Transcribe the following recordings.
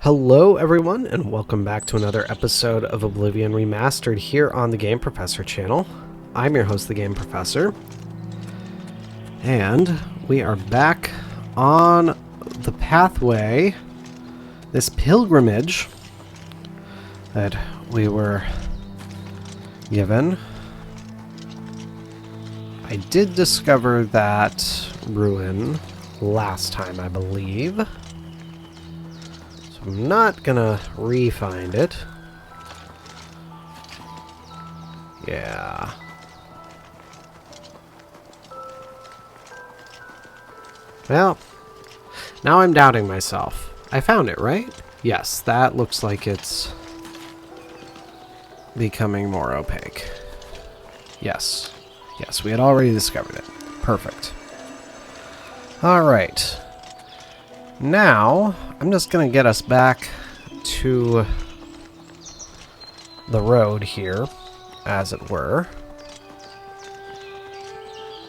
Hello everyone, and welcome back to another episode of Oblivion Remastered here on the Game Professor channel. I'm your host, the Game Professor, and we are back on the pathway, this pilgrimage that we were given. I did discover that ruin last time, I believe. I'm not gonna re-find it. Yeah. Well, now I'm doubting myself. I found it, right? Yes, that looks like it's becoming more opaque. Yes. Yes, we had already discovered it. Perfect. Alright. Now, I'm just going to get us back to the road here, as it were.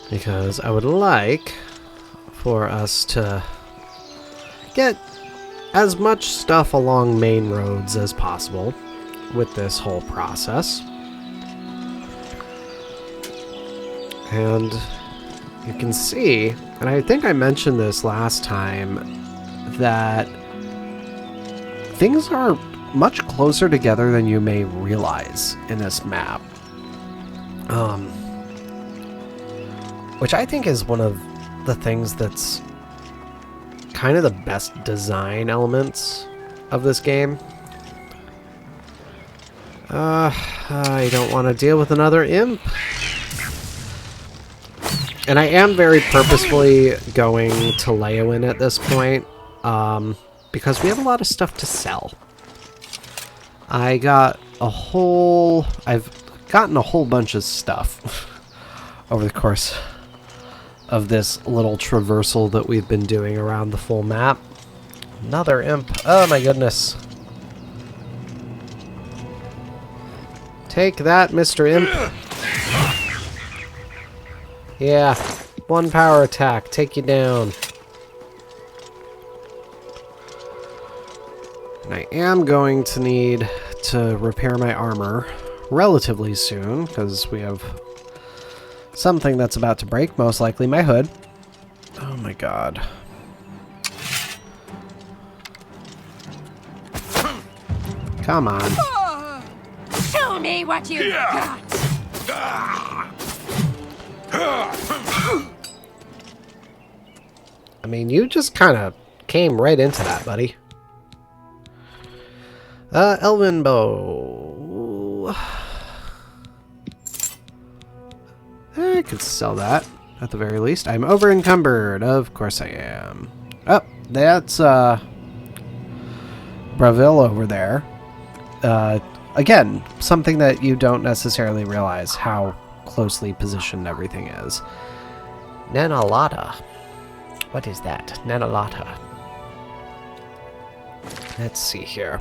Because I would like for us to get as much stuff along main roads as possible with this whole process. And you can see, and I think I mentioned this last time, that things are much closer together than you may realize in this map. Which I think is one of the things that's kind of the best design elements of this game. I don't want to deal with another imp. And I am very purposefully going to Leyawiin at this point. Because we have a lot of stuff to sell. I've gotten a whole bunch of stuff over the course of this little traversal that we've been doing around the full map. Another imp. Oh my goodness. Take that, Mr. Imp. Yeah, one power attack. Take you down. And I am going to need to repair my armor relatively soon, because we have something that's about to break, most likely my hood. Oh my god. Come on. Show me what you got. I mean, you just kind of came right into that, buddy. Elven bow. I could sell that, at the very least. I'm over encumbered. Of course I am. Oh, that's, Bravil over there. Again, something that you don't necessarily realize how closely positioned everything is. Nanalata. What is that? Nanalata. Let's see here.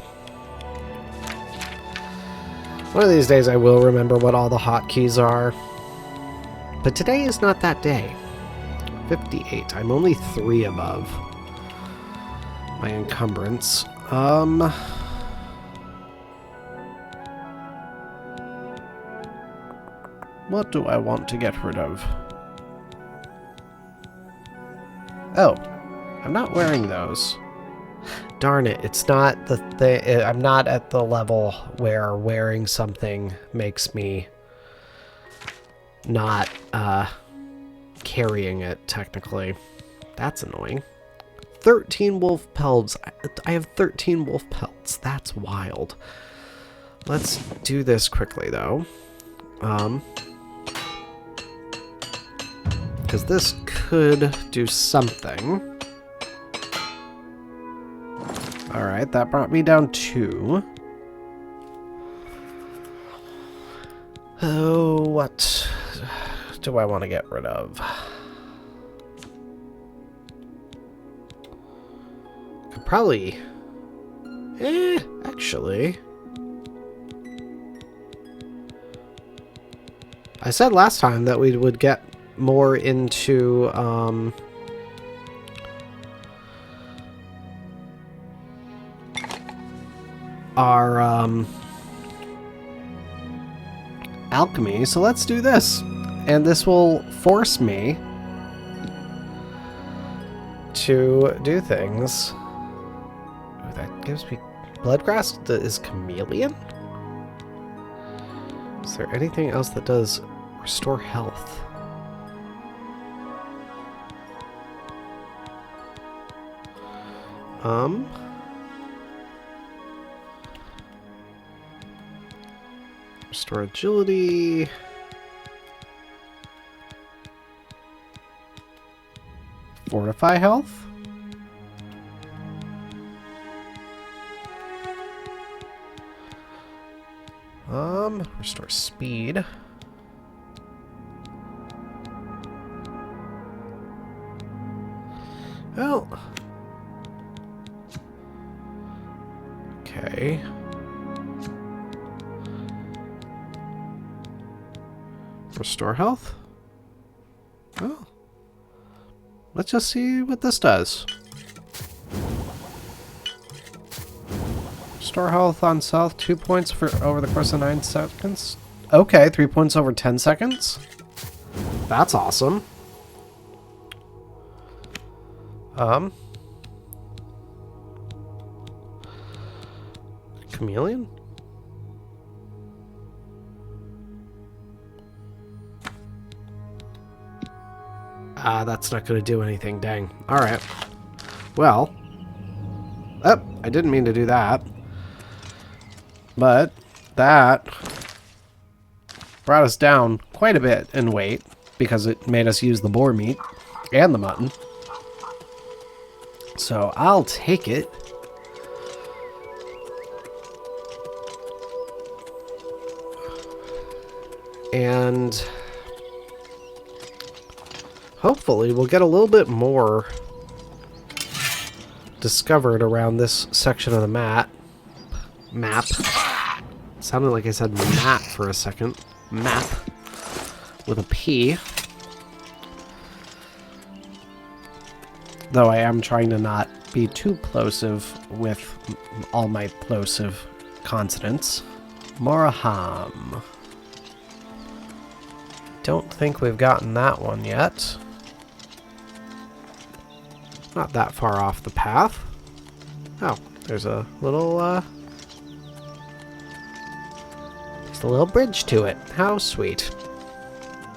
One of these days I will remember what all the hotkeys are. But today is not that day. 58. I'm only 3 above my encumbrance. What do I want to get rid of? Oh, I'm not wearing those. Darn it, it's not the thing. I'm not at the level where wearing something makes me not carrying it, technically. That's annoying. 13 wolf pelts. I have 13 wolf pelts. That's wild. Let's do this quickly, though. Because this could do something. Alright, that brought me down 2. Oh, what do I want to get rid of? Could probably... actually... I said last time that we would get more into, our alchemy, so let's do this. And this will force me to do things. Ooh, that gives me... Bloodgrass is chameleon? Is there anything else that does restore health? Restore agility. Fortify health. Restore speed. Well. Okay. Restore health. Oh. Let's just see what this does. Restore health on self, 2 points for over the course of 9 seconds. Okay, 3 points over 10 seconds. That's awesome. Chameleon? That's not going to do anything, dang. Alright. Well. Oh, I didn't mean to do that. But that brought us down quite a bit in weight because it made us use the boar meat and the mutton. So I'll take it. And hopefully we'll get a little bit more discovered around this section of the map. Sounded like I said map for a second. Map with a P. Though I am trying to not be too plosive with all my plosive consonants. Moraham. Don't think we've gotten that one yet. Not that far off the path. Oh, there's a little, just a little bridge to it. How sweet.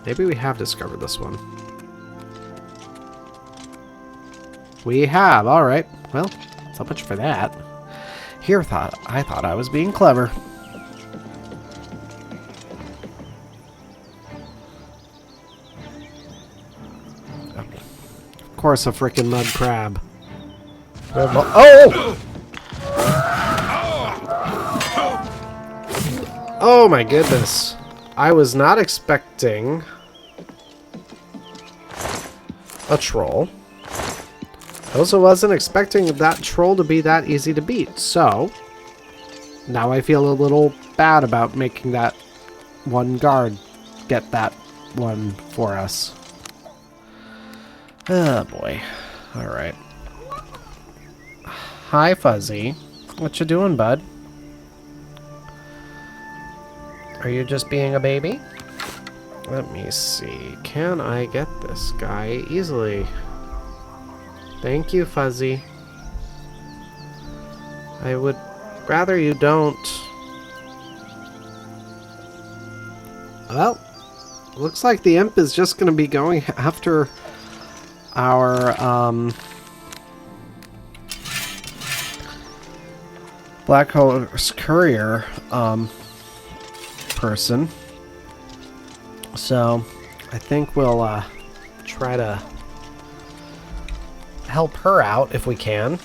Maybe we have discovered this one. We have, alright. Well, so much for that. I thought I was being clever. Of course, a frickin' mud crab. Oh! Oh my goodness. I was not expecting a troll. I also wasn't expecting that troll to be that easy to beat. So, now I feel a little bad about making that one guard get that one for us. Oh boy. Alright. Hi, Fuzzy. What you doing, bud? Are you just being a baby? Let me see. Can I get this guy easily? Thank you, Fuzzy. I would rather you don't. Well, looks like the imp is just going to be going after our Black Horse Courier person. So I think we'll try to help her out if we can.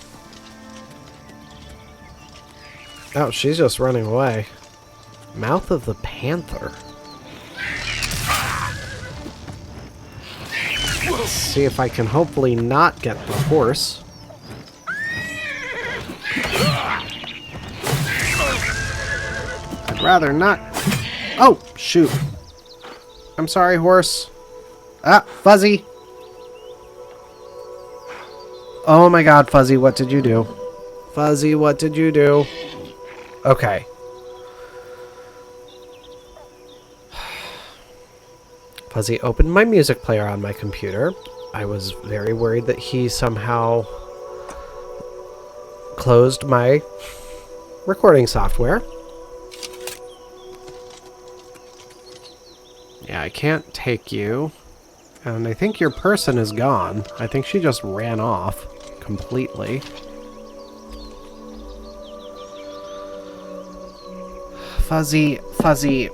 Oh, she's just running away. Mouth of the Panther. Let's see if I can hopefully not get the horse. I'd rather not. Oh, shoot. I'm sorry, horse. Ah, Fuzzy. Oh my god, Fuzzy, what did you do? Fuzzy, what did you do? Okay. Fuzzy opened my music player on my computer. I was very worried that he somehow closed my recording software. Yeah, I can't take you. And I think your person is gone. I think she just ran off completely. Fuzzy, Fuzzy.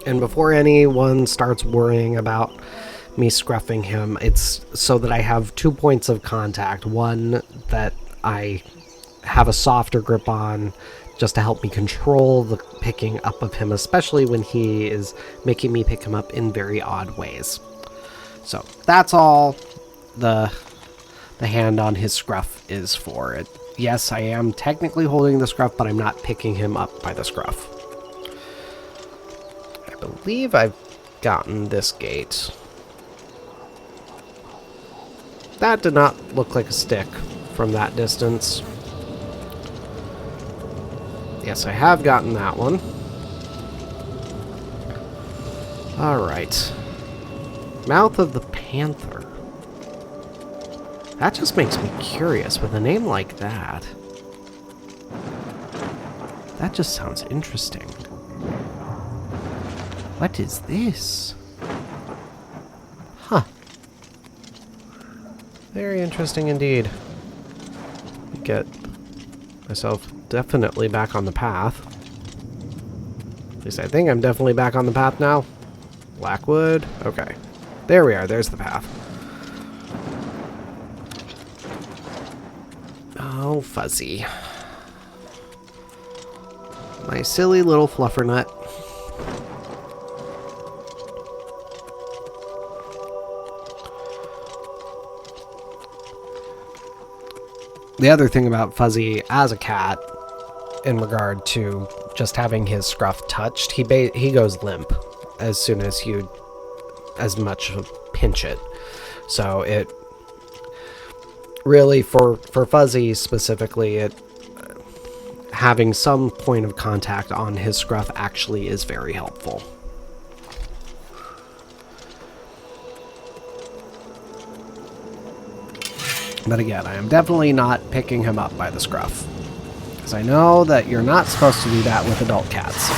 And before anyone starts worrying about me scruffing him, it's so that I have 2 points of contact. One that I have a softer grip on, just to help me control the picking up of him, especially when he is making me pick him up in very odd ways. So that's all the hand on his scruff is for. It. Yes, I am technically holding the scruff, but I'm not picking him up by the scruff. I believe I've gotten this gate. That did not look like a stick from that distance. Yes, I have gotten that one. Alright. Mouth of the Panther. That just makes me curious with a name like that. That just sounds interesting. What is this? Huh. Very interesting indeed. Get myself definitely back on the path. At least I think I'm definitely back on the path now. Blackwood. Okay. There we are. There's the path. Oh, Fuzzy. My silly little fluffernut. The other thing about Fuzzy as a cat, in regard to just having his scruff touched, he goes limp as soon as you as much pinch it. So it really, for Fuzzy specifically, it having some point of contact on his scruff actually is very helpful. But again, I am definitely not picking him up by the scruff, because I know that you're not supposed to do that with adult cats.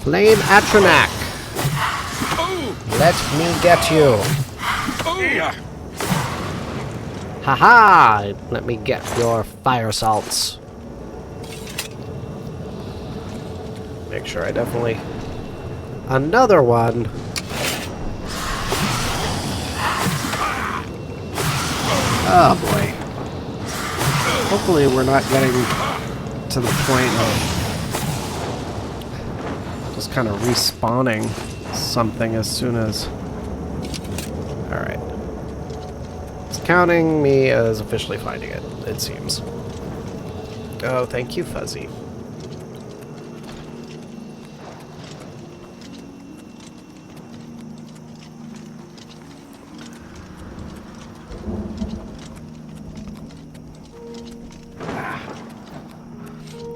Flame Atronac! Let me get you! Haha! Let me get your fire salts. Make sure I definitely... Another one! Oh boy. Hopefully we're not getting to the point of just kind of respawning something as soon as... Alright. It's counting me as officially finding it, it seems. Oh, thank you, Fuzzy.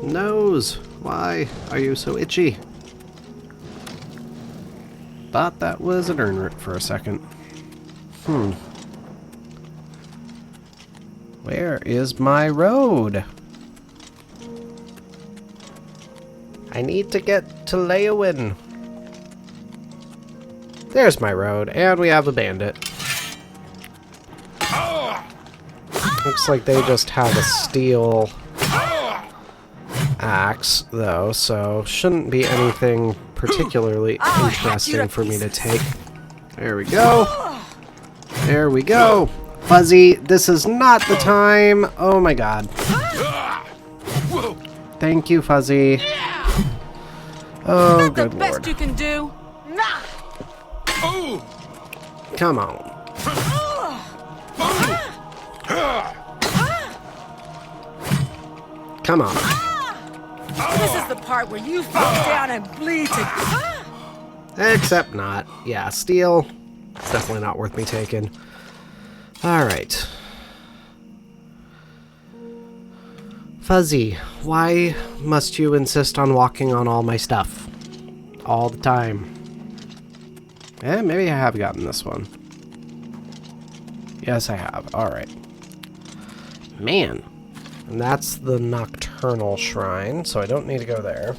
Nose! Why are you so itchy? Thought that was an urn root for a second. Where is my road? I need to get to Leyawiin. There's my road, and we have a bandit. Looks like they just have a steel axe, though, so shouldn't be anything particularly interesting for me to take. There we go. There we go. Fuzzy, this is not the time. Oh my god. Thank you, Fuzzy. Oh, good lord. Best you can do. Come on. Come on. This is the part where you fall down and bleed to... Except not. Yeah, steel. It's definitely not worth me taking. Alright. Fuzzy, why must you insist on walking on all my stuff? All the time. Maybe I have gotten this one. Yes, I have. Alright. Man. And that's the Nocturnal Shrine, so I don't need to go there.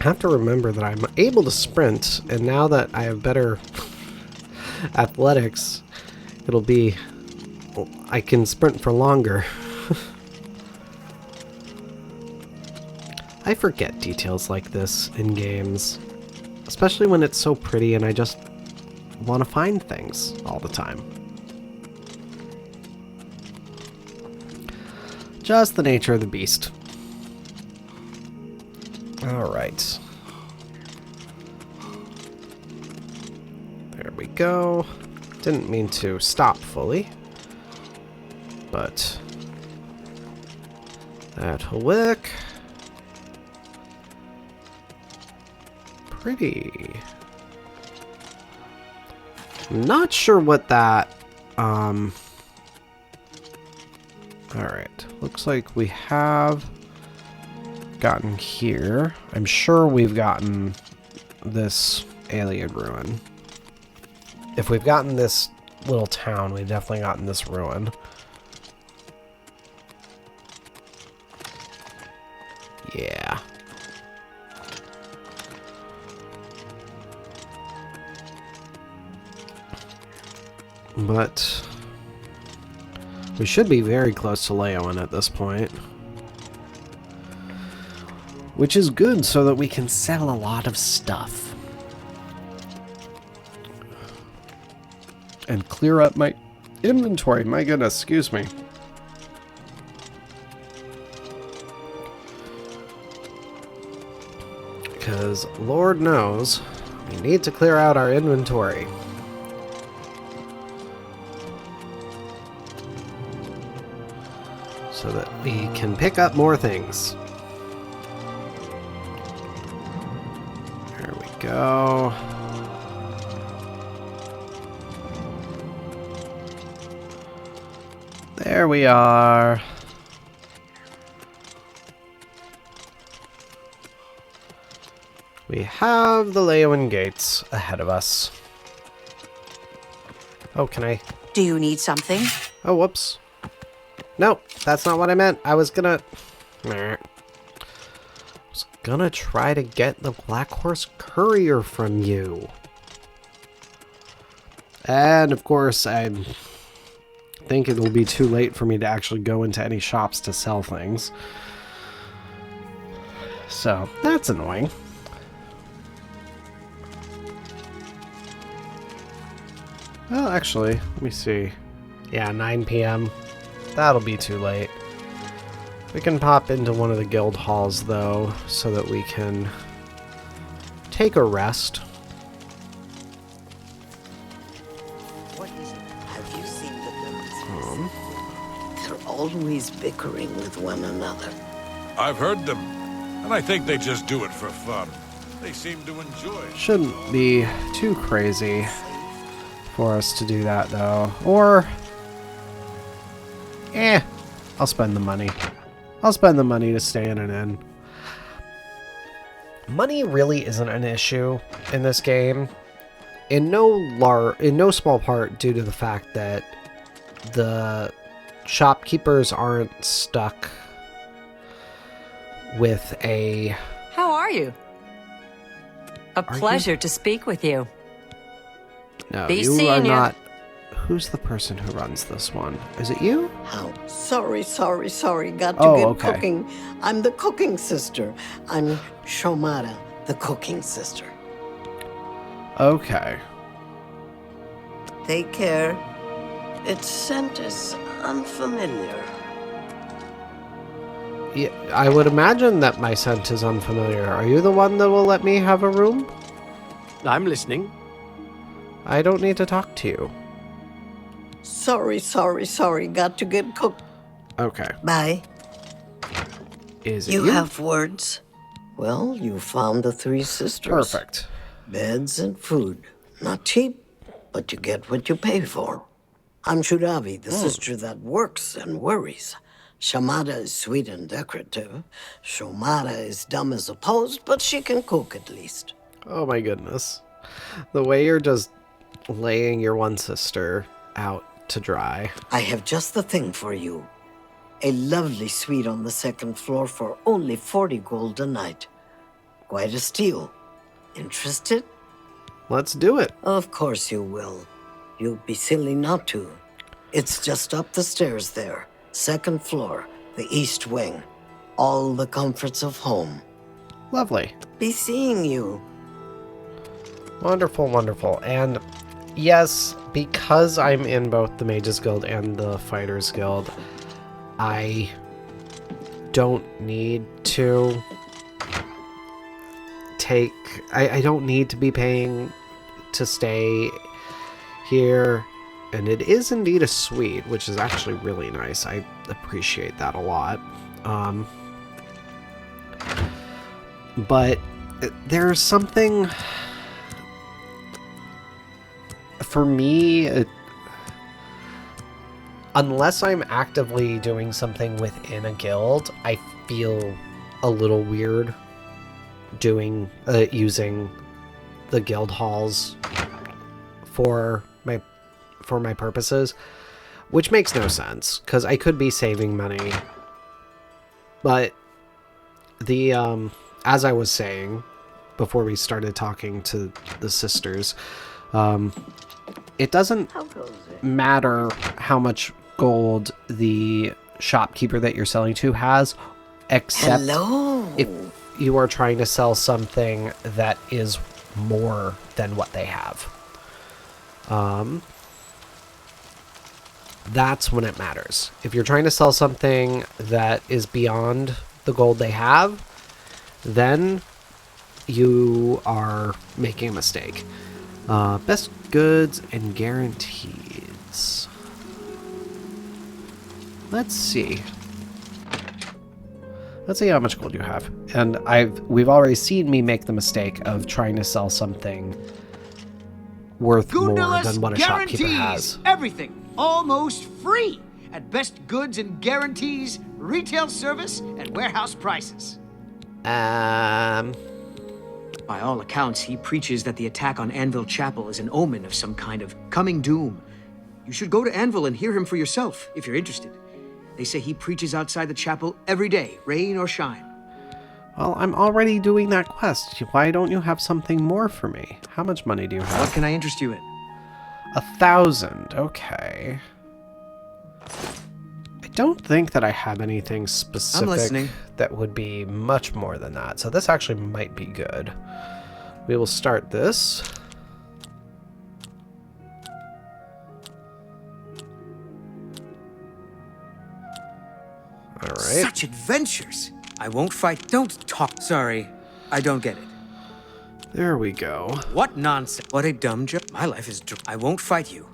I have to remember that I'm able to sprint, and now that I have better athletics, it'll be... well, I can sprint for longer. I forget details like this in games. Especially when it's so pretty and I just want to find things all the time. Just the nature of the beast. Alright. There we go. Didn't mean to stop fully. But that'll work. Pretty. I'm not sure what that, alright. Looks like we have gotten here. I'm sure we've gotten this alien ruin. If we've gotten this little town, we've definitely gotten this ruin. Yeah. But we should be very close to Leyawiin at this point. Which is good so that we can sell a lot of stuff. And clear up my inventory. My goodness, excuse me. Because Lord knows, we need to clear out our inventory. So that we can pick up more things. There we go. There we are. We have the Leyawiin gates ahead of us. Oh, can I? Do you need something? Oh, whoops. Nope, that's not what I meant. I was gonna try to get the Black Horse Courier from you. And of course, I think it will be too late for me to actually go into any shops to sell things. So, that's annoying. Well, actually, let me see. Yeah, 9 p.m. That'll be too late. We can pop into one of the guild halls, though, so that we can take a rest. What is it? Have you seen the girls? They're always bickering with one another. I've heard them, and I think they just do it for fun. They seem to enjoy it. Shouldn't be too crazy for us to do that, though. Or... I'll spend the money. I'll spend the money to stay in an inn. Money really isn't an issue in this game. In no small part due to the fact that the shopkeepers aren't stuck with a... How are you? A pleasure to speak with you. No, Be you seeing are ya. not... Who's the person who runs this one? Is it you? How? Sorry. Got to Oh, get okay. cooking. I'm the cooking sister. I'm Shomara, the cooking sister. Okay. Take care. Its scent is unfamiliar. Yeah, I would imagine that my scent is unfamiliar. Are you the one that will let me have a room? I'm listening. I don't need to talk to you. Sorry. Got to get cooked. Okay. Bye. Is it You have words? Well, you found the three sisters. Perfect. Beds and food. Not cheap, but you get what you pay for. I'm Shuravi, the sister that works and worries. Shamada is sweet and decorative. Shomada is dumb as a post, but she can cook at least. Oh my goodness. The way you're just laying your one sister out to dry. I have just the thing for you. A lovely suite on the second floor for only 40 gold a night. Quite a steal. Interested? Let's do it. Of course you will. You'd be silly not to. It's just up the stairs there. Second floor, the east wing. All the comforts of home. Lovely. Be seeing you. Wonderful, wonderful. And yes, because I'm in both the Mages Guild and the Fighters Guild, I don't need to I don't need to be paying to stay here. And it is indeed a suite, which is actually really nice. I appreciate that a lot. But there's something... For me, unless I'm actively doing something within a guild, I feel a little weird using the guild halls for my purposes, which makes no sense because I could be saving money. But the as I was saying before we started talking to the sisters, it doesn't matter how much gold the shopkeeper that you're selling to has, except if you are trying to sell something that is more than what they have. That's when it matters. If you're trying to sell something that is beyond the gold they have, then you are making a mistake. Best goods and guarantees. Let's see. Let's see how much gold you have. And we've already seen me make the mistake of trying to sell something worth more than what a shopkeeper has. Everything almost free at Best Goods and Guarantees, retail service, and warehouse prices. By all accounts, he preaches that the attack on Anvil Chapel is an omen of some kind of coming doom. You should go to Anvil and hear him for yourself, if you're interested. They say he preaches outside the chapel every day, rain or shine. Well, I'm already doing that quest. Why don't you have something more for me? How much money do you have? What can I interest you in? 1,000. Okay. I don't think that I have anything specific that would be much more than that. So this actually might be good. We will start this. All right. Such adventures! I won't fight. Don't talk. Sorry, I don't get it. There we go. What nonsense. What a dumb joke. My life is... I won't fight you.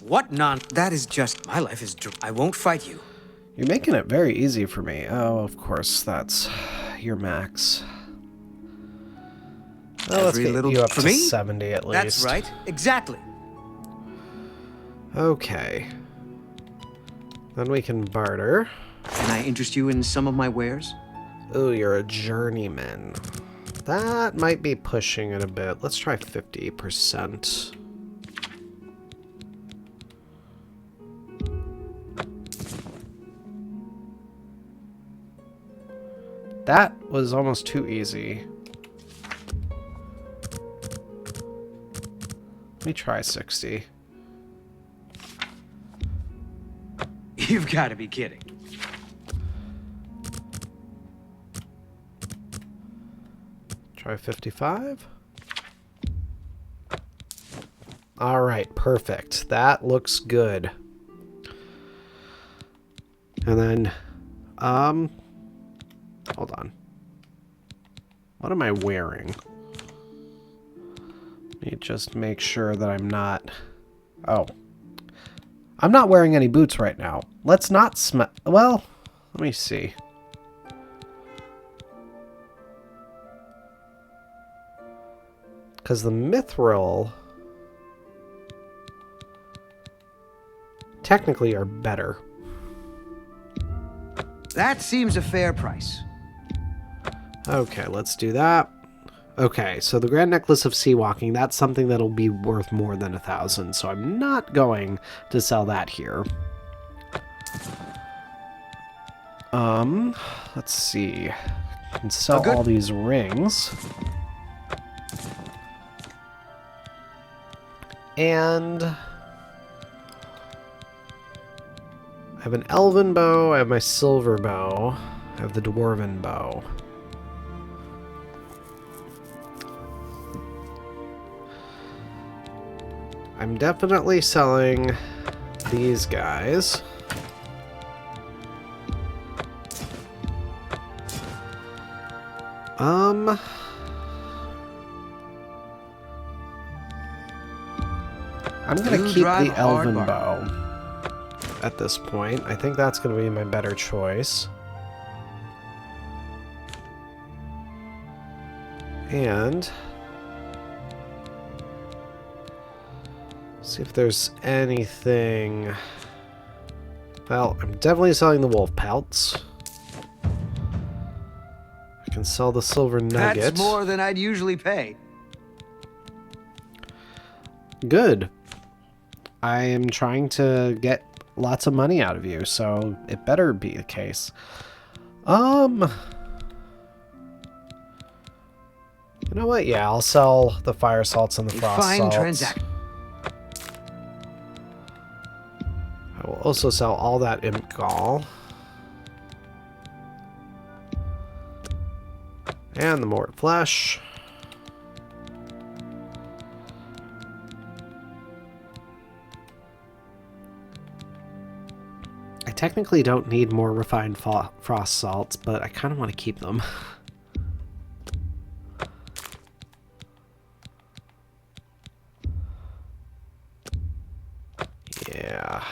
What That is just... My life is... I won't fight you. You're making it very easy for me. Oh, of course, that's your max. Well, let's get you up to 70 at least. That's right. Exactly. Okay. Then we can barter. Can I interest you in some of my wares? Ooh, you're a journeyman. That might be pushing it a bit. Let's try 50%. That was almost too easy. Let me try 60. You've got to be kidding. Try 55. All right, perfect. That looks good. And then, hold on. What am I wearing? Let me just make sure that I'm not... Oh. I'm not wearing any boots right now. Let's not well, let me see. Because the mithril technically are better. That seems a fair price. Okay, let's do that. Okay, so the Grand Necklace of Sea Walking, that's something that'll be worth more than 1,000, so I'm not going to sell that here. Let's see. I can sell all these rings. And I have an elven bow, I have my silver bow, I have the dwarven bow. I'm definitely selling these guys. I'm gonna keep the elven bow at this point. I think that's gonna be my better choice. And see if there's anything. Well, I'm definitely selling the wolf pelts. I can sell the silver nugget. That's more than I'd usually pay. Good. I am trying to get lots of money out of you, so it better be the case. You know what? Yeah, I'll sell the fire salts and the frost Fine salts. transaction. I will also sell all that imp gall. And the mort flesh. I technically don't need more refined frost salts, but I kind of want to keep them. Yeah.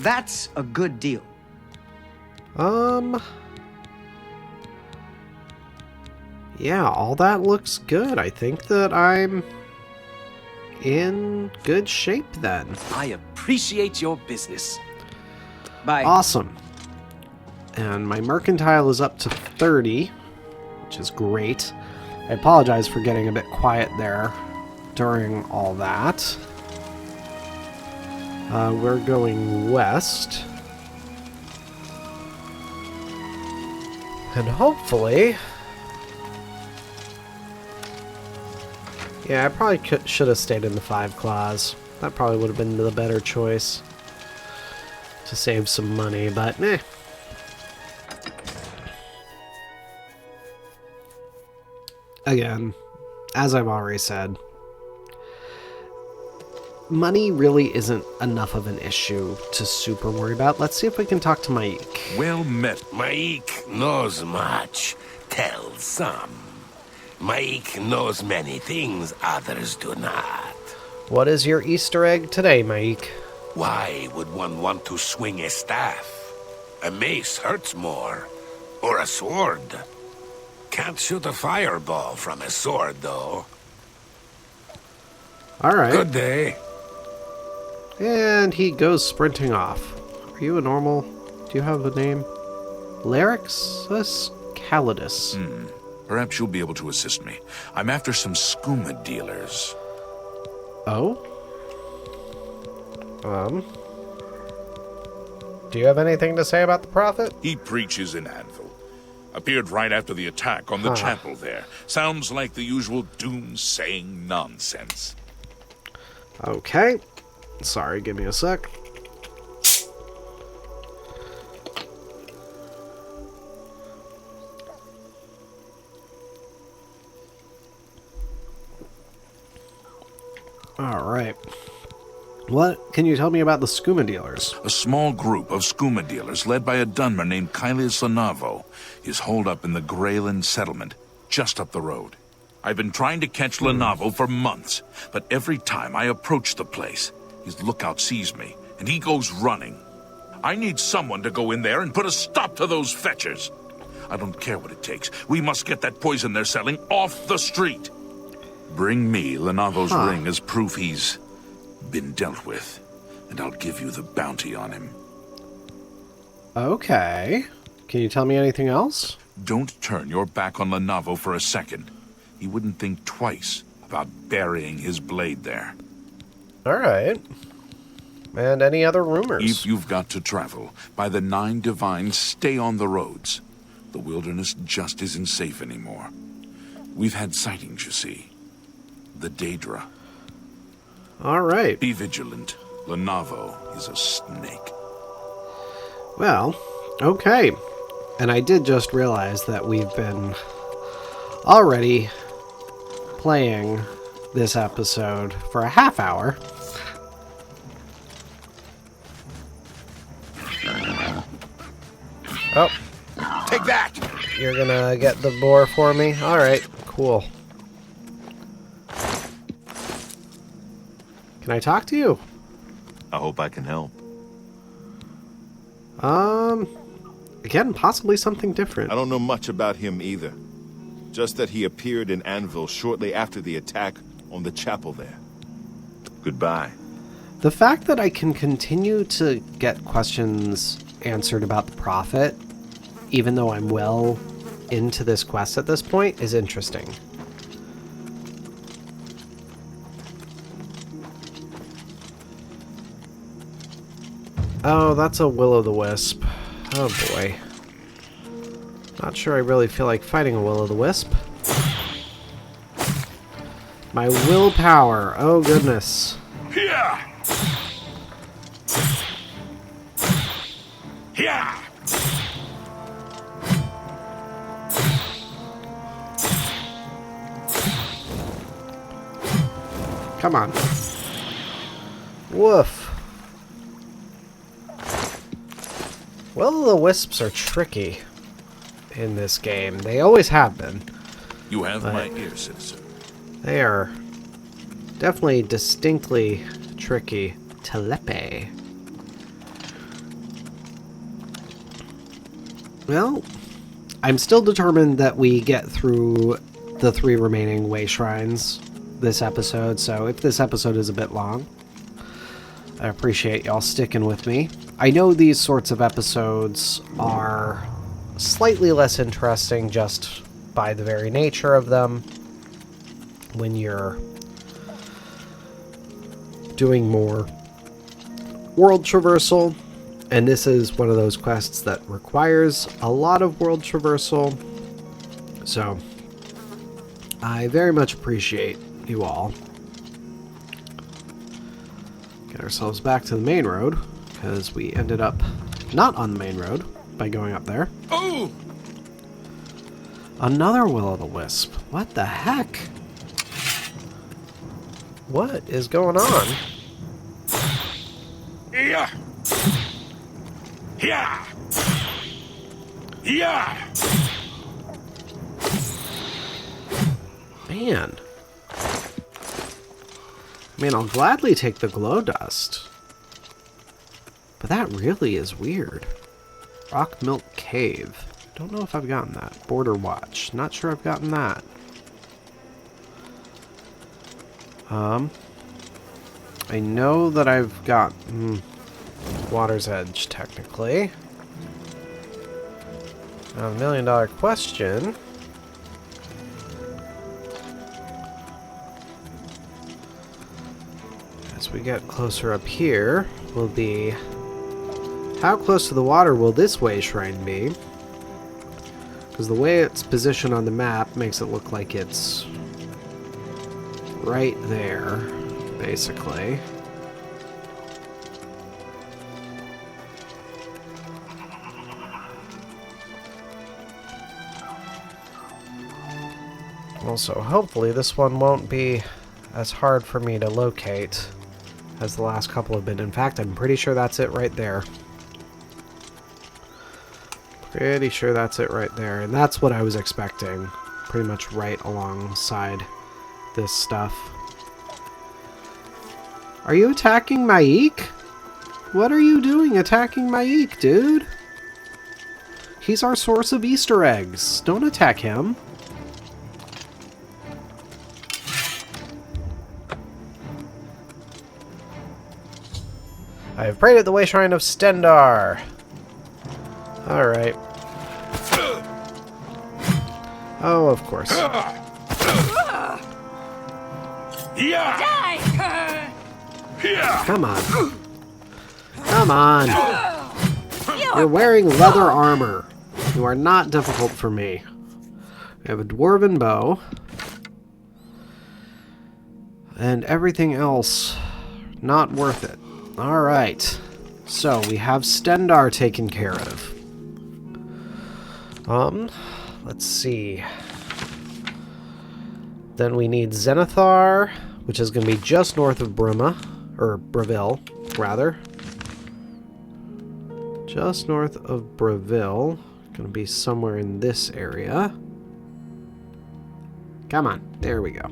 That's a good deal. Yeah, all that looks good. I think that I'm in good shape then. I appreciate your business. Bye. Awesome. And my mercantile is up to 30, which is great. I apologize for getting a bit quiet there during all that. We're going west. And hopefully... Yeah, I probably should have stayed in the 5 claws. That probably would have been the better choice to save some money, but meh. Again, as I've already said, money really isn't enough of an issue to super worry about. Let's see if we can talk to Maik. Well met. Maik knows much, tells some. Maik knows many things others do not. What is your Easter egg today, Maik? Why would one want to swing a staff? A mace hurts more. Or a sword. Can't shoot a fireball from a sword, though. Alright. Good day. And he goes sprinting off. Are you a normal? Do you have a name? Larixus Calidus. Perhaps you'll be able to assist me. I'm after some skooma dealers. Oh? Do you have anything to say about the prophet? He preaches an anvil. Appeared right after the attack on the chapel there. Sounds like the usual doom-saying nonsense. Okay. Sorry, give me a sec. Alright. What can you tell me about the skooma dealers? A small group of skooma dealers led by a Dunmer named Kylius Lanavo is holed up in the Greyland settlement, just up the road. I've been trying to catch Lanavo for months, but every time I approach the place, his lookout sees me and he goes running. I need someone to go in there and put a stop to those fetchers. I don't care what it takes. We must get that poison they're selling off the street. Bring me Lenavo's ring as proof he's been dealt with, and I'll give you the bounty on him. Okay. Can you tell me anything else? Don't turn your back on Lenavo for a second. He wouldn't think twice about burying his blade there. All right. And any other rumors? If you've got to travel, by the Nine Devines, stay on the roads. The wilderness just isn't safe anymore. We've had sightings, you see. The Daedra. All right. Be vigilant. Lenavo is a snake. Well, okay. And I did just realize that we've been already playing this episode for a half hour. Oh. Take that! You're gonna get the boar for me? Alright, cool. Can I talk to you? I hope I can help. Again, possibly something different. I don't know much about him either. Just that he appeared in Anvil shortly after the attack on the chapel there. Goodbye. The fact that I can continue to get questions answered about the Prophet, even though I'm well into this quest at this point, is interesting. Oh, that's a will-o'-the-wisp. Oh boy. Not sure I really feel like fighting a will-o'-the-wisp. My willpower. Oh goodness. Yeah! Yeah! Come on. Woof. Will-o'-the-wisps are tricky in this game. They always have been. You have my ear, citizen. They are definitely distinctly tricky. Telepe. Well, I'm still determined that we get through the 3 remaining way shrines this episode, so if this episode is a bit long, I appreciate y'all sticking with me. I know these sorts of episodes are slightly less interesting just by the very nature of them when you're doing more world traversal, and this is one of those quests that requires a lot of world traversal, so I very much appreciate you all. Get ourselves back to the main road, because we ended up not on the main road by going up there. Ooh! Another will-o'-the-wisp. What the heck? What is going on? Yeah! Yeah! Yeah! Man. I mean, I'll gladly take the glow dust. But that really is weird. Rock Milk Cave. Don't know if I've gotten that. Border Watch. Not sure I've gotten that. I know that I've got Water's Edge, technically. Now, the $1,000,000 question. As we get closer up here, will be how close to the water will this way shrine be? Because the way it's positioned on the map makes it look like it's right there, basically. Also, hopefully this one won't be as hard for me to locate as the last couple have been. In fact, I'm pretty sure that's it right there. Pretty sure that's it right there. And that's what I was expecting. Pretty much right alongside this stuff. Are you attacking Maik? What are you doing attacking my Eek, dude? He's our source of Easter eggs. Don't attack him. I have prayed at the way shrine of Stendar. Alright. Oh, of course. Come on. Come on. You're wearing leather armor. You are not difficult for me. We have a dwarven bow. And everything else, not worth it. Alright. So, we have Stendar taken care of. Let's see. Then we need Zenithar, which is going to be just north of Bruma, or Breville, rather. Just north of Breville. Going to be somewhere in this area. Come on, there we go.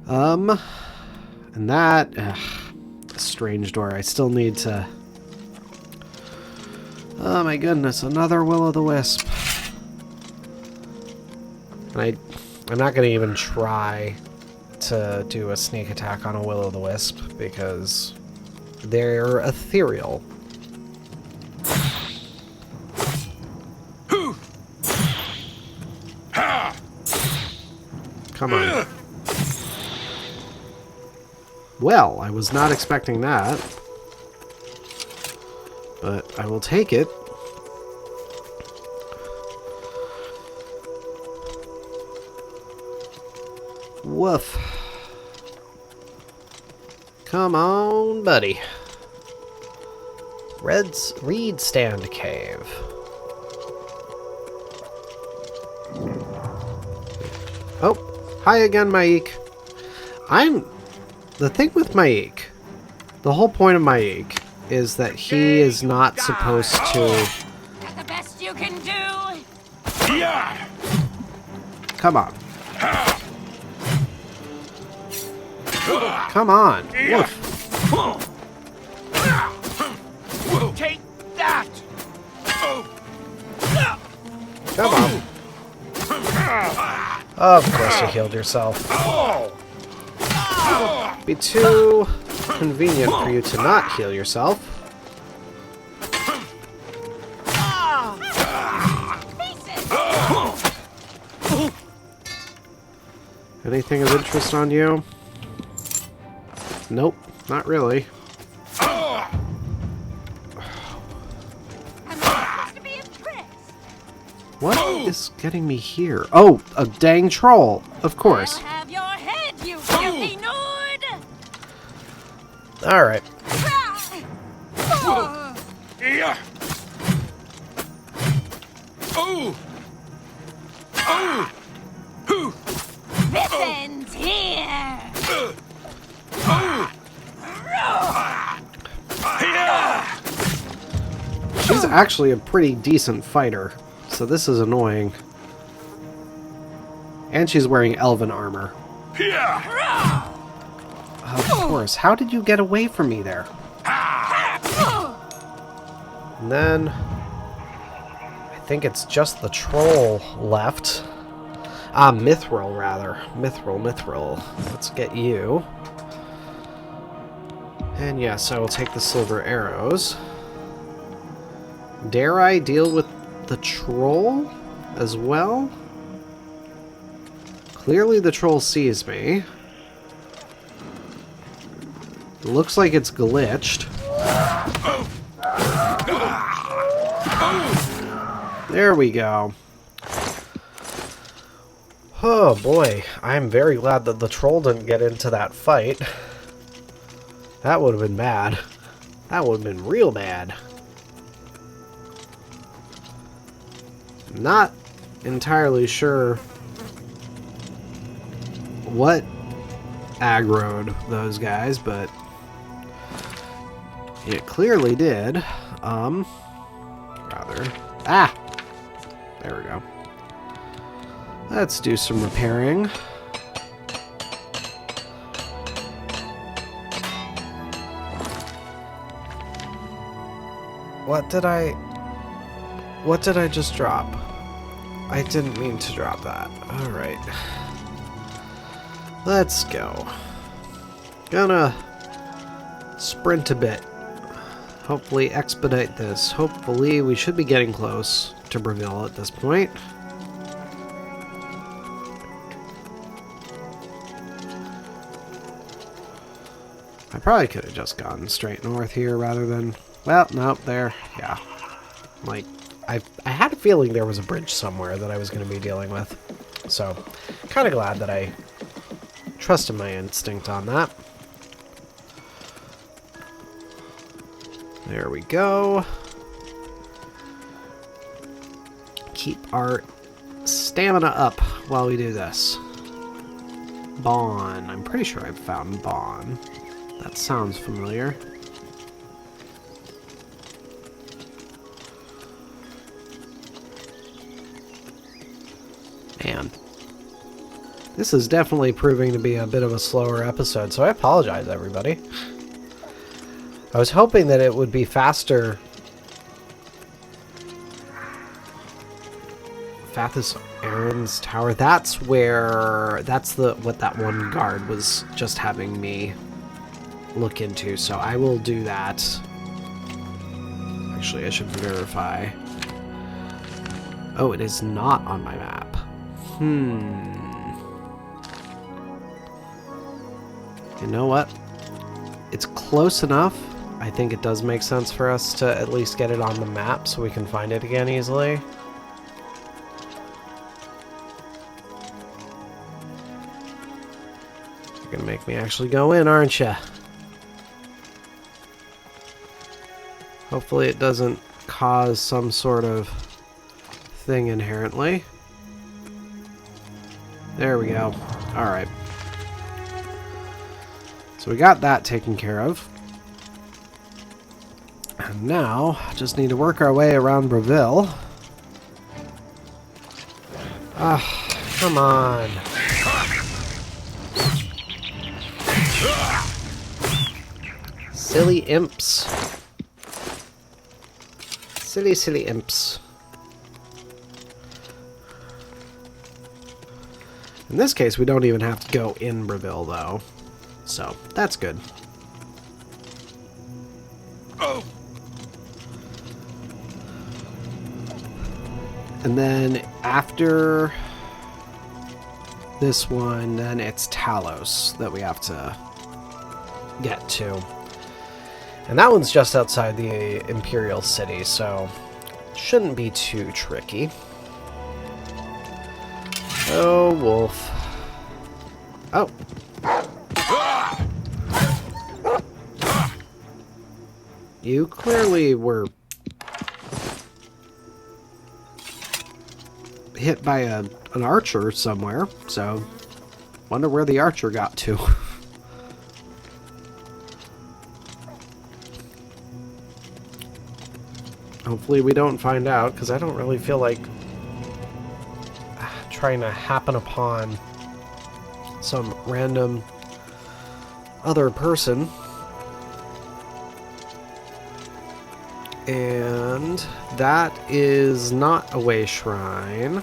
And that, strange door. I still need to. Oh my goodness, another Will-o'-the-Wisp. And I'm not going to even try to do a sneak attack on a Will-o'-the-Wisp because they're ethereal. Come on. Well, I was not expecting that. But I will take it. Woof. Come on, buddy. Reed Stand Cave. Oh, hi again, Maik. The thing with Maik, the whole point of Maik is that he is not supposed to... That's the best you can do. Come on. Come on. Woof. Take that! Come on. Of course you healed yourself. Be too convenient for you to not heal yourself. Anything of interest on you? Nope, not really. What is getting me here? Oh, a dang troll, of course. I'll have your head, you filthy Nord! Alright. This ends here! She's actually a pretty decent fighter, so this is annoying. And she's wearing elven armor. Of course. How did you get away from me there? And then I think it's just the troll left. Mithril, rather. Mithril. Let's get you. And yes, I will take the silver arrows. Dare I deal with the troll as well? Clearly the troll sees me. Looks like it's glitched. There we go. Oh boy, I'm very glad that the troll didn't get into that fight. That would have been bad. That would have been real bad. Not entirely sure what aggroed those guys, but it clearly did. There we go. Let's do some repairing. What did I just drop? I didn't mean to drop that. Alright. Let's go. Gonna sprint a bit. Hopefully expedite this. Hopefully we should be getting close to Breville at this point. I probably could have just gone straight north here rather than... Well, nope, there. Yeah. Like, I had a feeling there was a bridge somewhere that I was going to be dealing with. So, kind of glad that I trusted my instinct on that. There we go. Keep our stamina up while we do this. Bon. I'm pretty sure I've found Bon. That sounds familiar. Man. This is definitely proving to be a bit of a slower episode, so I apologize, everybody. I was hoping that it would be faster. Fathus Aaron's Tower. That's what that one guard was just having me look into, so I will do that. Actually, I should verify. Oh, it is not on my map. You know what? It's close enough. I think it does make sense for us to at least get it on the map so we can find it again easily. You're gonna make me actually go in, aren't you? Hopefully it doesn't cause some sort of thing inherently. There we go. Alright. So we got that taken care of. And now, just need to work our way around Breville. Ah, come on. Silly imps. Silly, silly imps. In this case, we don't even have to go in Breville, though. So, that's good. Oh! And then after this one, then it's Talos that we have to get to. And that one's just outside the Imperial City, so shouldn't be too tricky. Oh, wolf. Oh. You clearly were hit by an archer somewhere, so wonder where the archer got to. Hopefully we don't find out, because I don't really feel like trying to happen upon some random other person. And that is not a way shrine.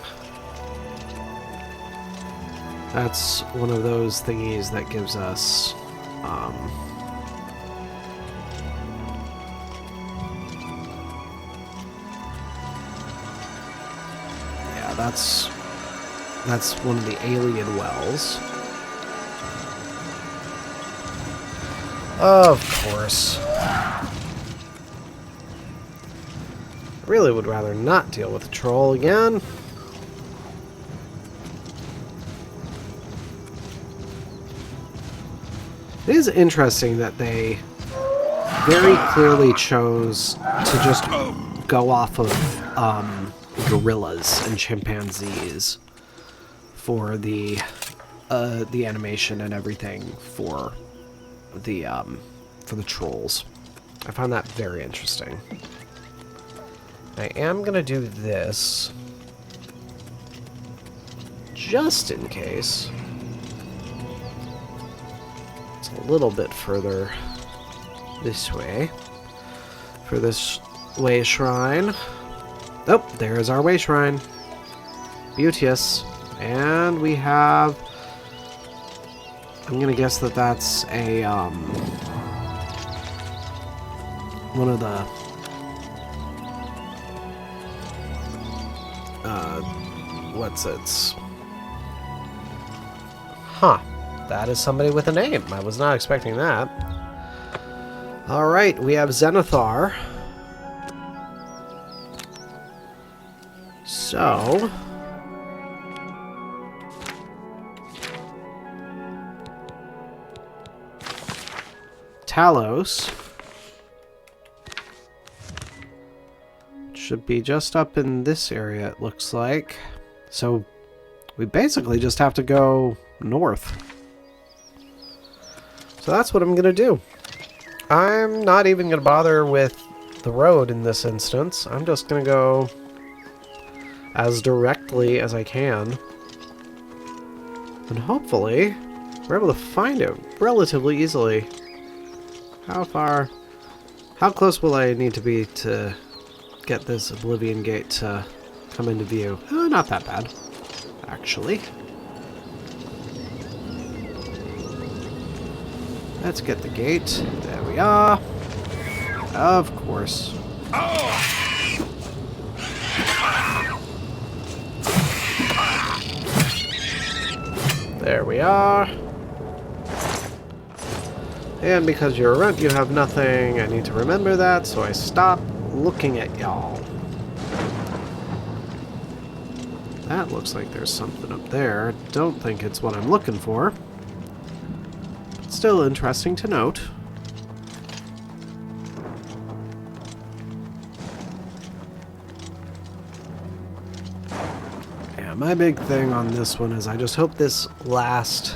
That's one of those thingies that gives us yeah, that's one of the alien wells. Of course. Really would rather not deal with a troll again. It is interesting that they very clearly chose to just go off of gorillas and chimpanzees for the animation and everything for the trolls. I find that very interesting. I am gonna do this just in case. It's a little bit further this way for this way shrine. Oh, there's our way shrine. Beauteous. And we have... I'm gonna guess that that's a, one of the... what's its... Huh. That is somebody with a name. I was not expecting that. Alright, we have Zenithar. So... Talos should be just up in this area, it looks like. So we basically just have to go north. So that's what I'm going to do. I'm not even going to bother with the road in this instance. I'm just going to go as directly as I can. And hopefully we're able to find it relatively easily. How close will I need to be to get this Oblivion gate to come into view? Not that bad, actually. Let's get the gate. There we are. Of course. There we are. And because you're a runt, you have nothing. I need to remember that, so I stop looking at y'all. That looks like there's something up there. Don't think it's what I'm looking for. But still interesting to note. Yeah, my big thing on this one is I just hope this last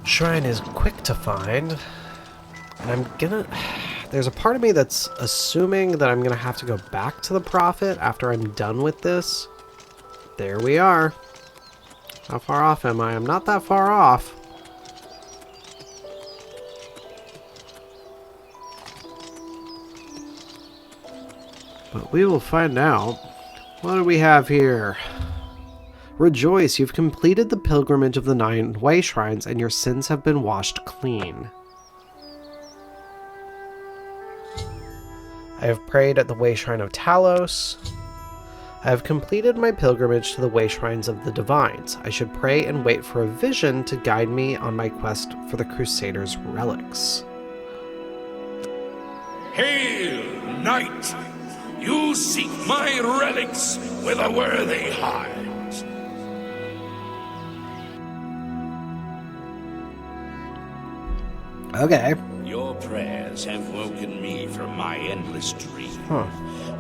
shrine is quick to find. And I'm gonna... There's a part of me that's assuming that I'm gonna have to go back to the Prophet after I'm done with this. There we are. How far off am I? I'm not that far off. But we will find out. What do we have here? Rejoice, you've completed the pilgrimage of the 9 way shrines and your sins have been washed clean. I have prayed at the way shrine of Talos. I have completed my pilgrimage to the way shrines of the Devines. I should pray and wait for a vision to guide me on my quest for the Crusader's relics. Hail, knight! You seek my relics with a worthy heart. Okay. Your prayers have woken me from my endless dream. Huh.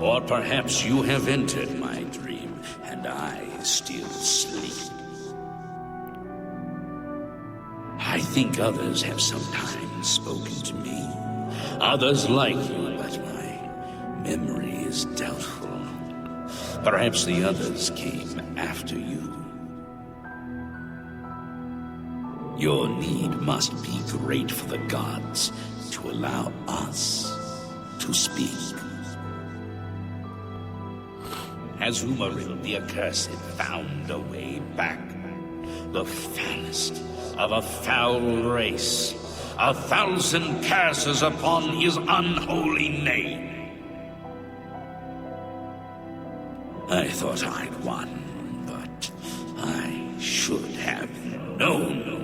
Or perhaps you have entered my dream, and I still sleep. I think others have sometimes spoken to me. Others like you, but my memory is doubtful. Perhaps the others came after you. Your need must be great for the gods to allow us to speak. Has Umaril the Accursed found a way back? The foulest of a foul race. 1,000 curses upon his unholy name. I thought I'd won, but I should have known.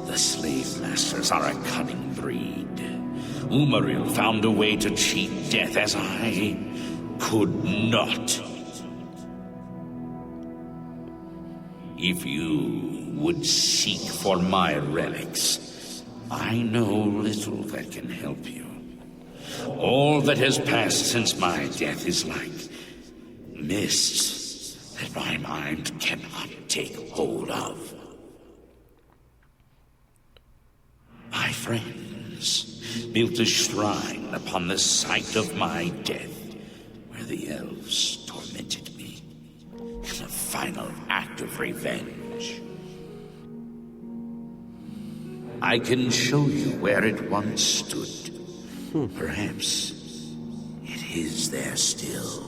The slave masters are a cunning breed. Umaril found a way to cheat death as I could not. If you would seek for my relics, I know little that can help you. All that has passed since my death is like mists that my mind cannot take hold of. My friends built a shrine upon the site of my death, where the elves tormented me in a final act of revenge. I can show you where it once stood. Perhaps is there still?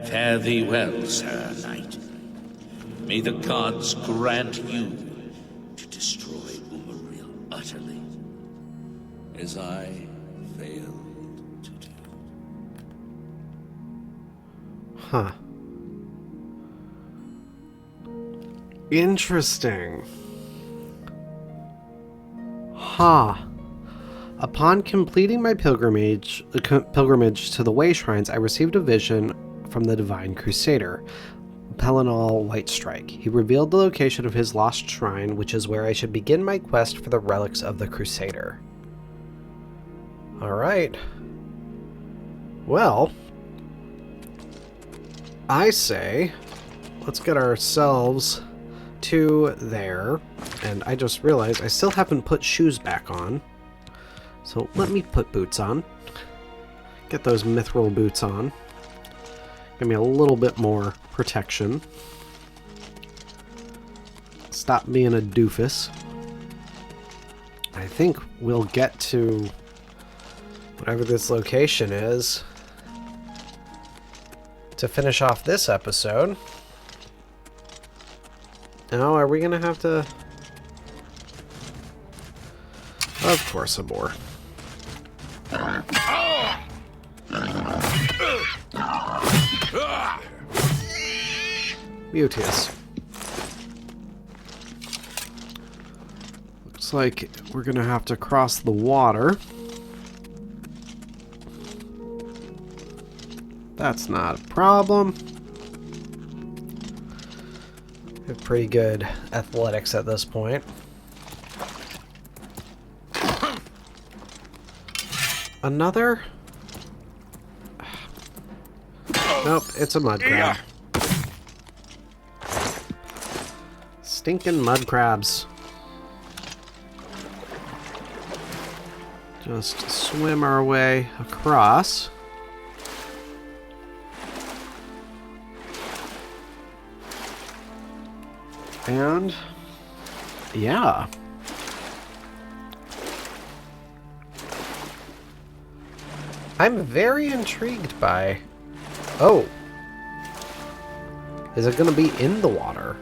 Fare thee well, Sir Knight. May the gods grant you to destroy Umaril utterly, as I failed to do. Huh. Interesting. Huh. Upon completing my pilgrimage to the Way Shrines, I received a vision from the Divine Crusader, Pelinal Whitestrike. He revealed the location of his lost shrine, which is where I should begin my quest for the relics of the Crusader. Alright. Well, I say, let's get ourselves to there. And I just realized I still haven't put shoes back on. So let me put boots on. Get those mithril boots on. Give me a little bit more protection. Stop being a doofus. I think we'll get to whatever this location is to finish off this episode. Now, are we going to have to... Of course, some more. Mutius. Looks like we're gonna have to cross the water. That's not a problem. We have pretty good athletics at this point. Another? Nope, it's a mud crab. Stinking mud crabs. Just swim our way across. And yeah. I'm very intrigued by... Oh. Is it going to be in the water?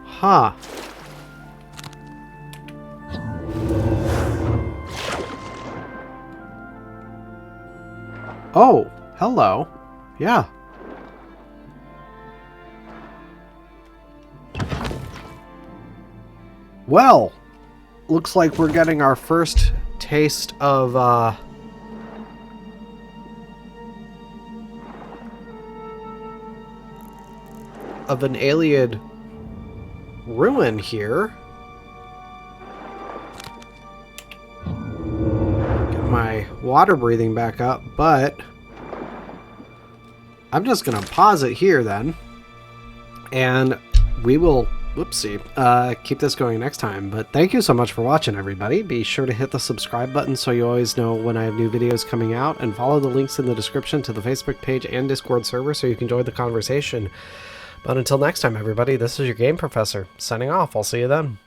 Huh. Oh, hello. Yeah. Well, looks like we're getting our first taste of an alien ruin here. Get my water breathing back up, but I'm just gonna pause it here then, and we will keep this going next time. But thank you so much for watching, everybody. Be sure to hit the subscribe button so you always know when I have new videos coming out, and follow the links in the description to the Facebook page and Discord server so you can join the conversation. But until next time, everybody, this is your Game Professor, signing off. I'll see you then.